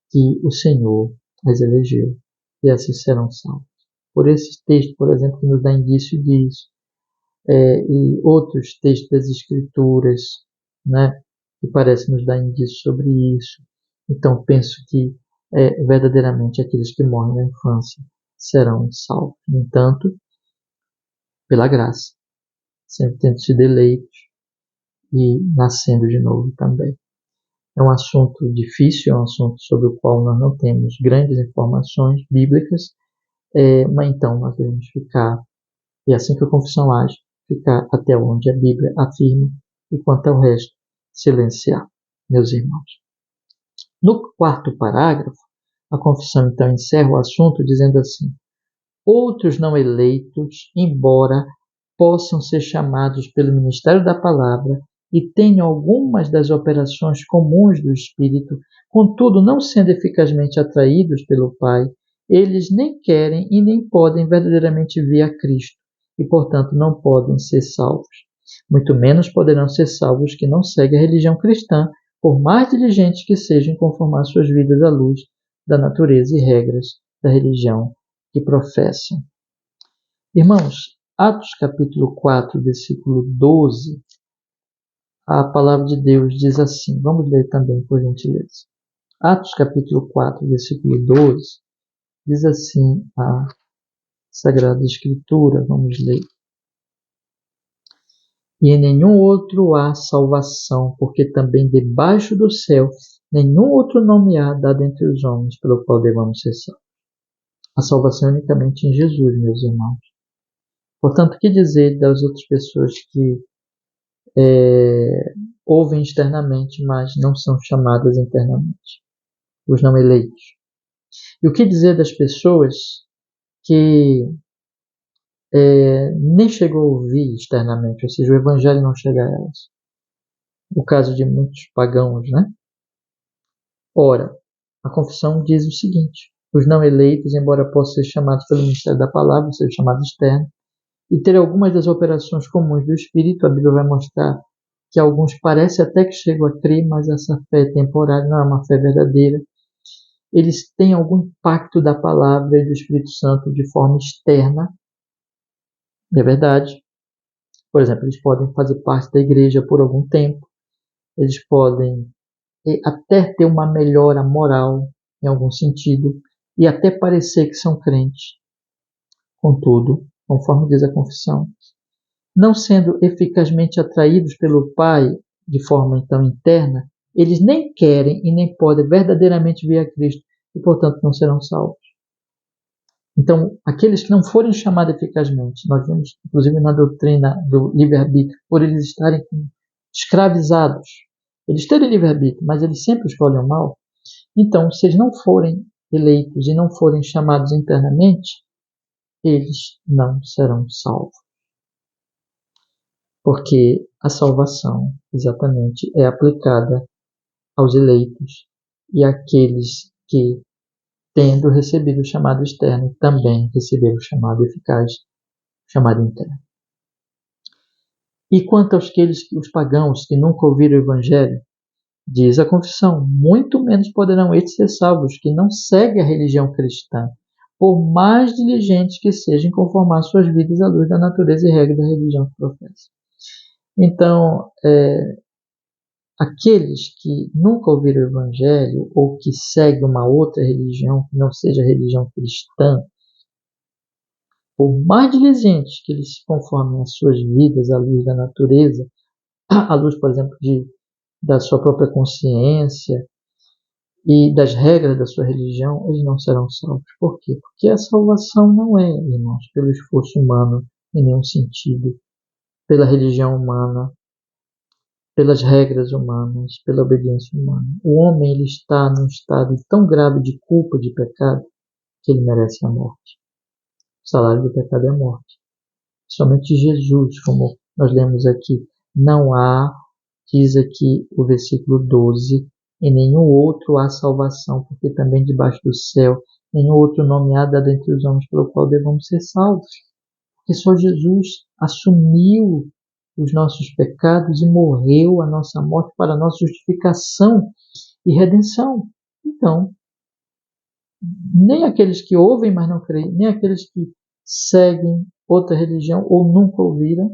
A: que o Senhor as elegeu e assim serão salvos. Por esse texto, por exemplo, que nos dá indício disso, e outros textos das Escrituras, né, que parecem nos dar indício sobre isso. Então, penso que verdadeiramente aqueles que morrem na infância serão salvos. No entanto, pela graça, sempre tendo sido eleitos e nascendo de novo também. É um assunto difícil, é um assunto sobre o qual nós não temos grandes informações bíblicas, mas então nós devemos ficar, e assim que a confissão age, ficar até onde a Bíblia afirma, e quanto ao resto, silenciar. meus irmãos. No quarto parágrafo, a confissão então encerra o assunto dizendo assim: outros não eleitos, embora possam ser chamados pelo ministério da palavra e tenham algumas das operações comuns do Espírito, contudo não sendo eficazmente atraídos pelo Pai, eles nem querem e nem podem verdadeiramente vir a Cristo e, portanto, não podem ser salvos. Muito menos poderão ser salvos que não seguem a religião cristã, por mais diligentes que sejam em conformar suas vidas à luz da natureza e regras da religião que professam. Irmãos, Atos capítulo 4, versículo 12, a palavra de Deus diz assim, vamos ler também por gentileza. Atos capítulo 4, versículo 12, diz assim a Sagrada Escritura, vamos ler. E em nenhum outro há salvação, porque também debaixo do céu nenhum outro nome há dado entre os homens pelo qual devamos ser salvos. A salvação é unicamente em Jesus, meus irmãos. Portanto, o que dizer das outras pessoas que ouvem externamente, mas não são chamadas internamente? Os não eleitos. E o que dizer das pessoas que nem chegou a ouvir externamente, ou seja, o evangelho não chega a elas? O caso de muitos pagãos, né? Ora, a confissão diz o seguinte: os não eleitos, embora possam ser chamados pelo ministério da palavra, ser chamados externos, e ter algumas das operações comuns do Espírito, a Bíblia vai mostrar que alguns parecem até que chegam a crer, mas essa fé é temporária, não é uma fé verdadeira. Eles têm algum impacto da palavra e do Espírito Santo de forma externa, é verdade. Por exemplo, eles podem fazer parte da igreja por algum tempo, eles podem até ter uma melhora moral, em algum sentido, e até parecer que são crentes. Contudo, conforme diz a confissão, não sendo eficazmente atraídos pelo Pai de forma então interna, eles nem querem e nem podem verdadeiramente vir a Cristo e, portanto, não serão salvos. Então, aqueles que não forem chamados eficazmente, nós vemos, inclusive na doutrina do livre-arbítrio, por eles estarem escravizados, eles terem livre-arbítrio, mas eles sempre escolhem o mal. Então, se eles não forem eleitos e não forem chamados internamente, eles não serão salvos. Porque a salvação, exatamente, é aplicada aos eleitos e àqueles que, tendo recebido o chamado externo, também receberam o chamado eficaz, o chamado interno. E quanto aos os pagãos que nunca ouviram o Evangelho, diz a confissão, muito menos poderão eles ser salvos, que não seguem a religião cristã, por mais diligentes que sejam em conformar suas vidas à luz da natureza e regra da religião que professam. Então, aqueles que nunca ouviram o Evangelho ou que seguem uma outra religião, que não seja a religião cristã, por mais diligentes que eles se conformem às suas vidas à luz da natureza, à luz, por exemplo, da sua própria consciência e das regras da sua religião, eles não serão salvos. Por quê? Porque a salvação não é, irmãos, pelo esforço humano em nenhum sentido, pela religião humana, pelas regras humanas, pela obediência humana. O homem ele está num estado tão grave de culpa, de pecado, que ele merece a morte. O salário do pecado é a morte. Somente Jesus, como nós lemos aqui, não há, diz aqui o versículo 12, em nenhum outro há salvação, porque também debaixo do céu nenhum outro nome há dado entre os homens pelo qual devamos ser salvos. Porque só Jesus assumiu os nossos pecados e morreu a nossa morte para a nossa justificação e redenção. Então, nem aqueles que ouvem, mas não creem, nem aqueles que seguem outra religião ou nunca ouviram,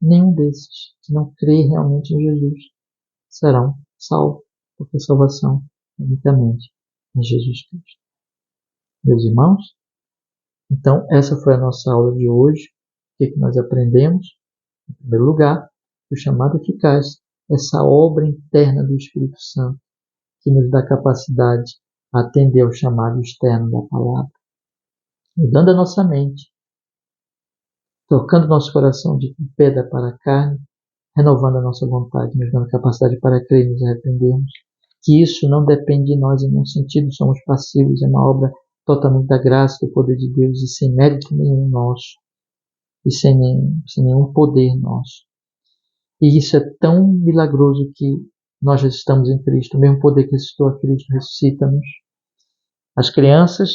A: nenhum desses que não crê realmente em Jesus serão salvos, porque a salvação é unicamente em Jesus Cristo. Meus irmãos, então essa foi a nossa aula de hoje. O que nós aprendemos? Em primeiro lugar, o chamado eficaz, essa obra interna do Espírito Santo, que nos dá capacidade a atender ao chamado externo da palavra, mudando a nossa mente, tocando nosso coração de pedra para a carne, renovando a nossa vontade, nos dando capacidade para crer e nos arrependermos. Que isso não depende de nós em nenhum sentido, somos passivos, é uma obra totalmente da graça, do poder de Deus e sem mérito nenhum nosso e sem nenhum poder nosso. E isso é tão milagroso que nós ressuscitamos em Cristo, o mesmo poder que ressuscitou a Cristo ressuscita-nos. As crianças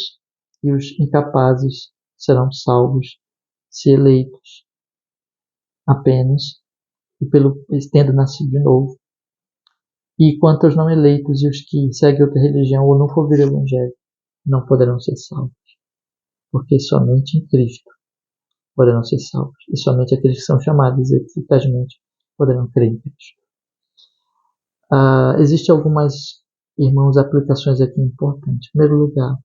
A: e os incapazes serão salvos se eleitos apenas e tendo nascido de novo. E quanto aos não eleitos e os que seguem outra religião ou não for ouvir o Evangelho, não poderão ser salvos, porque somente em Cristo poderão ser salvos, e somente aqueles que são chamados eficazmente poderão crer em Cristo. Existem algumas, irmãos, aplicações aqui importantes. Em primeiro lugar,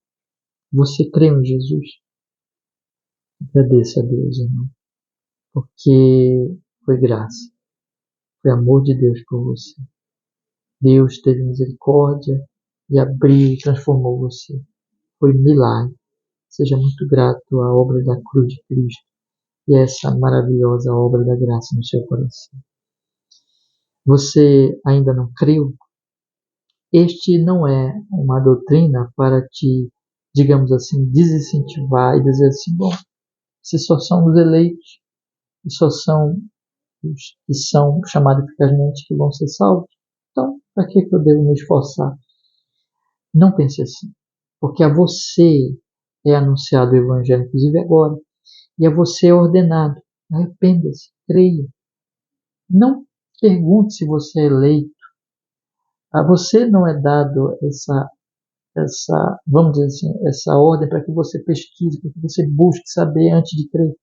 A: você crê em Jesus? Agradeça a Deus, irmão, porque foi graça, foi amor de Deus por você. Deus teve misericórdia e abriu e transformou você. Foi milagre. Seja muito grato à obra da cruz de Cristo e a essa maravilhosa obra da graça no seu coração. Você ainda não creu? Este não é uma doutrina para te, digamos assim, desincentivar e dizer assim, bom, se só são os eleitos e só são os que são chamados eficazmente que vão ser salvos, então para que eu devo me esforçar? Não pense assim, porque a você é anunciado o Evangelho, inclusive agora, e a você é ordenado. Arrependa-se, creia. Não pergunte se você é eleito. A você não é dado vamos dizer assim, essa ordem para que você pesquise, para que você busque saber antes de crer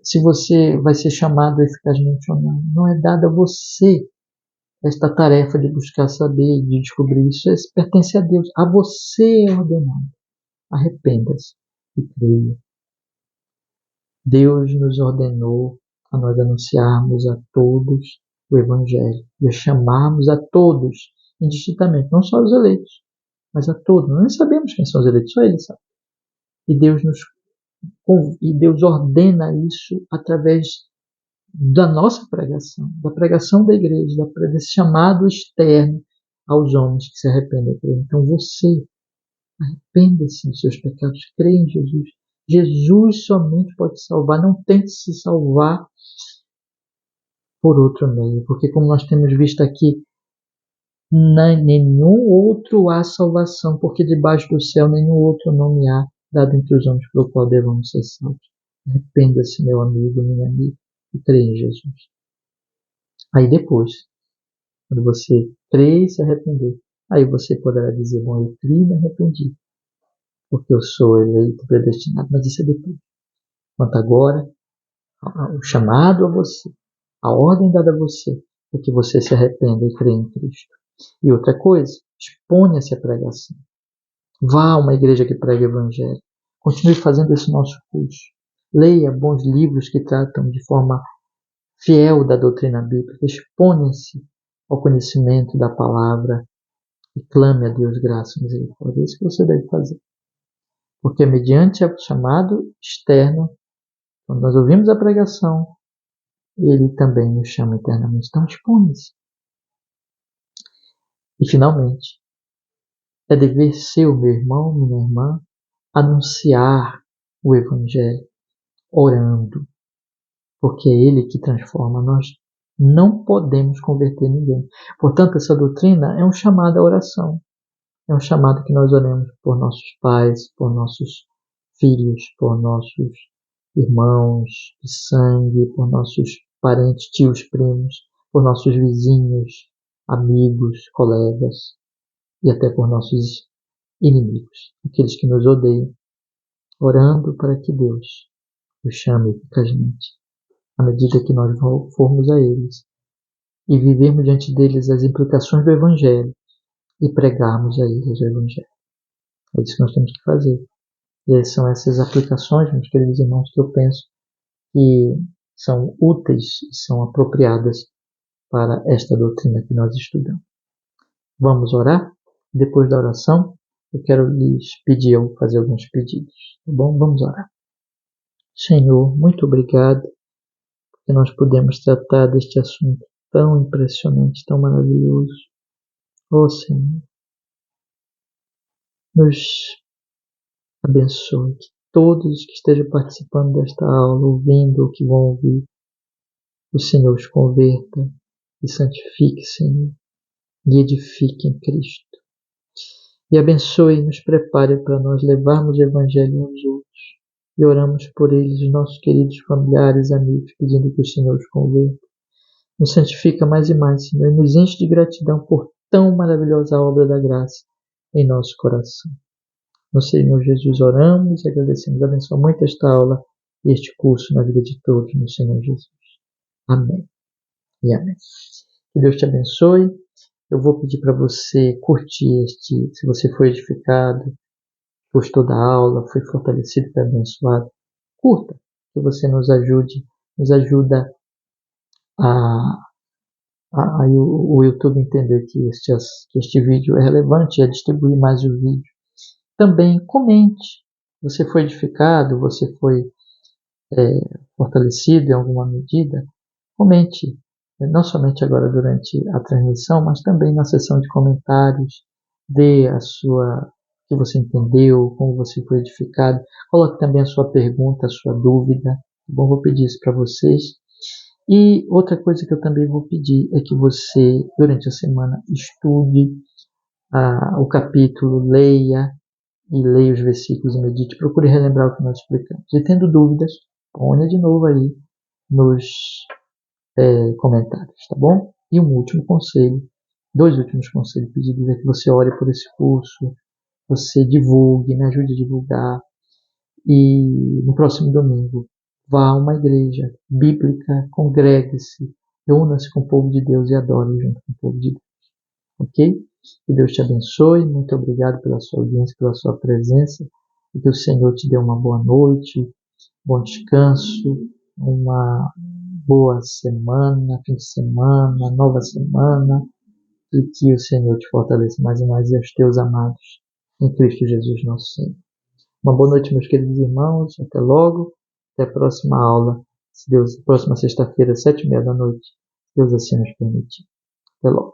A: se você vai ser chamado eficazmente ou não. Não é dada a você esta tarefa de buscar saber, de descobrir isso. Isso pertence a Deus. A você é ordenado. Arrependa-se e creia. Deus nos ordenou a nós anunciarmos a todos o Evangelho e a chamarmos a todos, indistintamente, não só os eleitos, mas a todos. Nós nem sabemos quem são os eleitos, só Ele sabe. E Deus ordena isso através da nossa pregação, da pregação da igreja, desse chamado externo aos homens que se arrependem. Então você, arrependa-se dos seus pecados, crê em Jesus. Jesus somente pode salvar, não tente se salvar por outro meio, porque como nós temos visto aqui, nenhum outro há salvação, porque debaixo do céu nenhum outro nome há dado entre os homens pelo qual devamos ser salvos. Arrependa-se, meu amigo, minha amiga, e crê em Jesus. Aí depois, quando você crê e se arrepender, aí você poderá dizer, bom, eu criei e me arrependi, porque eu sou eleito, predestinado, mas isso é depois. Quanto agora, o chamado a você, a ordem dada a você, é que você se arrependa e crê em Cristo. E outra coisa, exponha-se à pregação. Vá a uma igreja que prega o Evangelho. Continue fazendo esse nosso curso. Leia bons livros que tratam de forma fiel da doutrina bíblica. Exponha-se ao conhecimento da palavra e clame a Deus graça e misericórdia. É isso que você deve fazer. Porque mediante o chamado externo, quando nós ouvimos a pregação, Ele também nos chama eternamente. Então exponha-se. E finalmente, é dever seu, meu irmão, minha irmã, anunciar o Evangelho, orando, porque é Ele que transforma. Nós não podemos converter ninguém. Portanto, essa doutrina é um chamado à oração. É um chamado que nós oremos por nossos pais, por nossos filhos, por nossos irmãos de sangue, por nossos parentes, tios, primos, por nossos vizinhos, amigos, colegas e até por nossos inimigos, aqueles que nos odeiam, orando para que Deus os chame eficazmente, à medida que nós formos a eles e vivermos diante deles as implicações do Evangelho e pregarmos a eles o Evangelho. É isso que nós temos que fazer. E são essas aplicações, meus queridos irmãos, que eu penso que são úteis e são apropriadas para esta doutrina que nós estudamos. Vamos orar? Depois da oração, eu quero lhes pedir, eu vou fazer alguns pedidos. Tá bom? Vamos orar. Senhor, muito obrigado, porque que nós podemos tratar deste assunto tão impressionante, tão maravilhoso. Ó Senhor, nos abençoe, que todos que estejam participando desta aula, ouvindo ou que vão ouvir, o Senhor os converta e santifique, Senhor, e edifique em Cristo. E abençoe e nos prepare para nós levarmos o Evangelho aos outros. E oramos por eles, os nossos queridos familiares, amigos, pedindo que o Senhor os converta. Nos santifica mais e mais, Senhor, e nos enche de gratidão por tão maravilhosa obra da graça em nosso coração. No Senhor Jesus oramos e agradecemos. Abençoa muito esta aula e este curso na vida de todos, no Senhor Jesus. Amém e amém. Que Deus te abençoe. Eu vou pedir para você curtir se você foi edificado, gostou da aula, foi fortalecido, foi abençoado. Curta, que você nos ajuda a o YouTube entender que este vídeo é relevante e a distribuir mais o vídeo. Também comente. Você foi edificado, você foi fortalecido em alguma medida? Comente. Não somente agora durante a transmissão, mas também na seção de comentários. Dê o que você entendeu, como você foi edificado. Coloque também a sua pergunta, a sua dúvida. Bom, vou pedir isso para vocês. E outra coisa que eu também vou pedir é que você, durante a semana, estude o capítulo, leia os versículos e medite. Procure relembrar o que nós explicamos. E tendo dúvidas, ponha de novo aí nos comentários, tá bom? E dois últimos conselhos pedidos é que você ore por esse curso, você divulgue, me ajude a divulgar. E no próximo domingo, vá a uma igreja bíblica, congregue-se, reúna-se com o povo de Deus e adore junto com o povo de Deus. Ok? Que Deus te abençoe. Muito obrigado pela sua audiência, pela sua presença. E que o Senhor te dê uma boa noite, bom descanso, uma boa semana, fim de semana, nova semana. E que o Senhor te fortaleça mais e mais e aos teus amados em Cristo Jesus nosso Senhor. Uma boa noite, meus queridos irmãos. Até logo. Até a próxima aula. Se Deus, próxima sexta-feira, 7:30 da noite. Se Deus assim nos permitir. Até logo.